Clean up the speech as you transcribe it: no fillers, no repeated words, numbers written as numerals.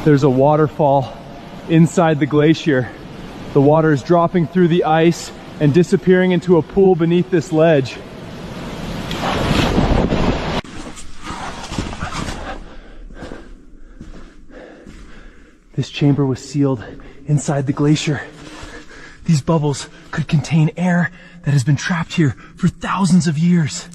There's a waterfall inside the glacier. The water is dropping through the ice and disappearing into a pool beneath this ledge. This chamber was sealed inside the glacier. These bubbles could contain air that has been trapped here for thousands of years.